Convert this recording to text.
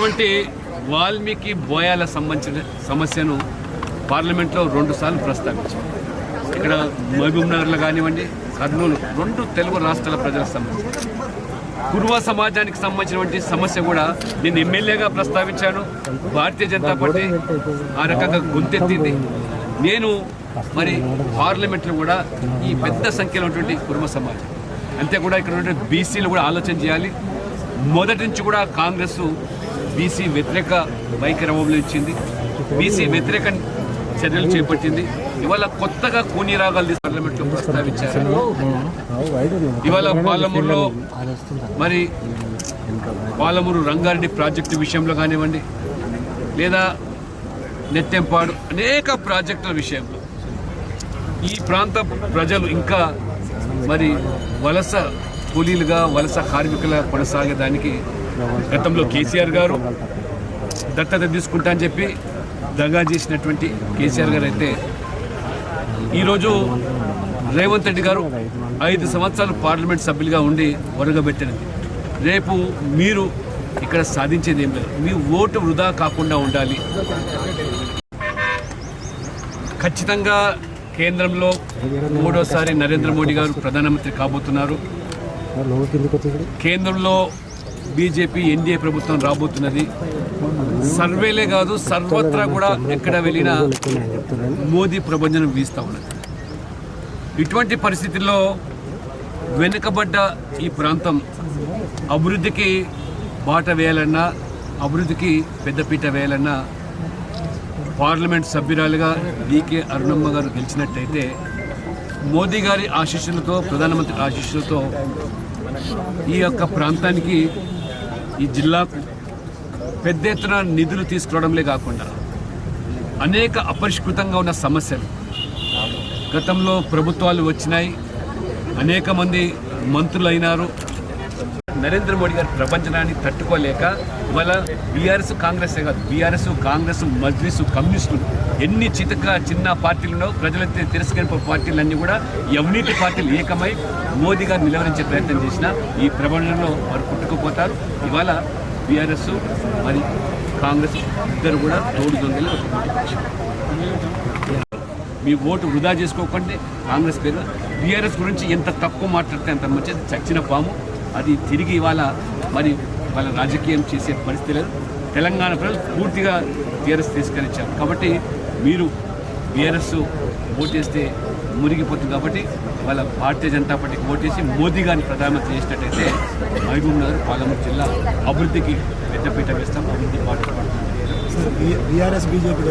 ఇటువంటి వాల్మీకి బోయాల సంబంధించిన సమస్యను పార్లమెంట్లో 2 సార్లు ప్రస్తావించారు. ఇక్కడ మహబూబ్ నగర్లో కానివ్వండి, కర్నూలు, 2 తెలుగు రాష్ట్రాల ప్రజల సమస్య. కుర్మ సమాజానికి సంబంధించినటువంటి సమస్య కూడా నేను ఎమ్మెల్యేగా ప్రస్తావించాను. భారతీయ జనతా పార్టీ ఆ రకంగా గొంతెత్తింది. నేను మరి పార్లమెంట్లో కూడా ఈ పెద్ద సంఖ్యలో ఉన్నటువంటి కుర్మ సమాజం అంతే కూడా ఇక్కడ ఉన్నటువంటి బీసీలు కూడా ఆలోచన చేయాలి. మొదటి నుంచి కూడా కాంగ్రెస్ బీసీ వ్యతిరేక వైఖరి అవలంబించింది, బీసీ వ్యతిరేక చర్యలు చేపట్టింది. ఇవాళ కొత్తగా కూని రాగాలు పార్లమెంట్లో ప్రస్తావించారు. ఇవాళ పాలమూరులో మరి పాలమూరు రంగారెడ్డి ప్రాజెక్టు విషయంలో కానివ్వండి, లేదా నెట్టెంపాడు అనేక ప్రాజెక్టుల విషయంలో ఈ ప్రాంత ప్రజలు ఇంకా మరి వలస కూలీలుగా, వలస కార్మికుల కొనసాగేదానికి గతంలో కేసీఆర్ గారు దత్తత తీసుకుంటా అని చెప్పి దగా చేసినటువంటి కేసీఆర్ గారు అయితే ఈరోజు రేవంత్ రెడ్డి గారు 5 సంవత్సరాలు పార్లమెంట్ సభ్యులుగా ఉండి ఒరగబెట్టినది. రేపు మీరు ఇక్కడ సాధించేది ఏం లేదు. మీ ఓటు వృధా కాకుండా ఉండాలి. ఖచ్చితంగా కేంద్రంలో 3వసారి నరేంద్ర మోడీ గారు ప్రధానమంత్రి కాబోతున్నారు. కేంద్రంలో బీజేపీ ఎన్డీఏ ప్రభుత్వం రాబోతున్నది. సర్వేలే కాదు, సర్వత్రా కూడా ఎక్కడ వెళ్ళినా మోదీ ప్రభంజనం వీస్తూ ఉన్నది. ఇటువంటి పరిస్థితుల్లో వెనుకబడ్డ ఈ ప్రాంతం అభివృద్ధికి బాట వేయాలన్నా, అభివృద్ధికి పెద్దపీట వేయాలన్నా పార్లమెంట్ సభ్యురాలుగా డీకే అరుణమ్మ గారు గెలిచినట్టయితే మోదీ గారి ఆశీస్సులతో, ప్రధానమంత్రి ఆశీస్సులతో ఈ యొక్క ప్రాంతానికి, ఈ జిల్లాకు పెద్ద ఎత్తున నిధులు తీసుకురావడంలే కాకుండా అనేక అపరిష్కృతంగా ఉన్న సమస్యలు గతంలో ప్రభుత్వాలు వచ్చినాయి, అనేక మంది మంత్రులు అయినారు. నరేంద్ర మోడీ గారి ప్రపంచనాన్ని తట్టుకోలేక ఇవాళ బీఆర్ఎస్ కాంగ్రెస్ కాదు, బీఆర్ఎస్ కాంగ్రెస్ మజ్లిస్ కమ్యూనిస్టులు ఎన్ని చిన్న పార్టీలున్నో ప్రజలైతే తిరస్కరింప పార్టీలన్నీ కూడా అవినీతి పార్టీలు ఏకమై మోదీ గారు నిలవరించే ప్రయత్నం చేసినా ఈ ప్రబంధంలో వారు పుట్టుకుపోతారు. ఇవాళ బీఆర్ఎస్ మరి కాంగ్రెస్ ఇద్దరు కూడా తోడు దొంగలు. మీ ఓటు వృధా చేసుకోకండి. కాంగ్రెస్ పేరు బీఆర్ఎస్ గురించి ఎంత తక్కువ మాట్లాడితే అంత మంచిది. చచ్చిన పాము అది తిరిగి ఇవాళ మరి వాళ్ళ రాజకీయం చేసే పరిస్థితి లేదు. తెలంగాణ ప్రజలు పూర్తిగా బీఆర్ఎస్ తిరస్కరించారు. కాబట్టి మీరు బీఆర్ఎస్ ఓటేస్తే మురిగిపోతుంది. కాబట్టి వాళ్ళ భారతీయ జనతా పార్టీకి ఓటేసి మోదీ గారిని ప్రధానమంత్రి చేసినట్టయితే మహబూబ్ నగర్, పాలమూరు జిల్లా అభివృద్ధికి పెద్దపీట వేస్తాం. అభివృద్ధి పాటు బీఆర్ఎస్ బీజేపీ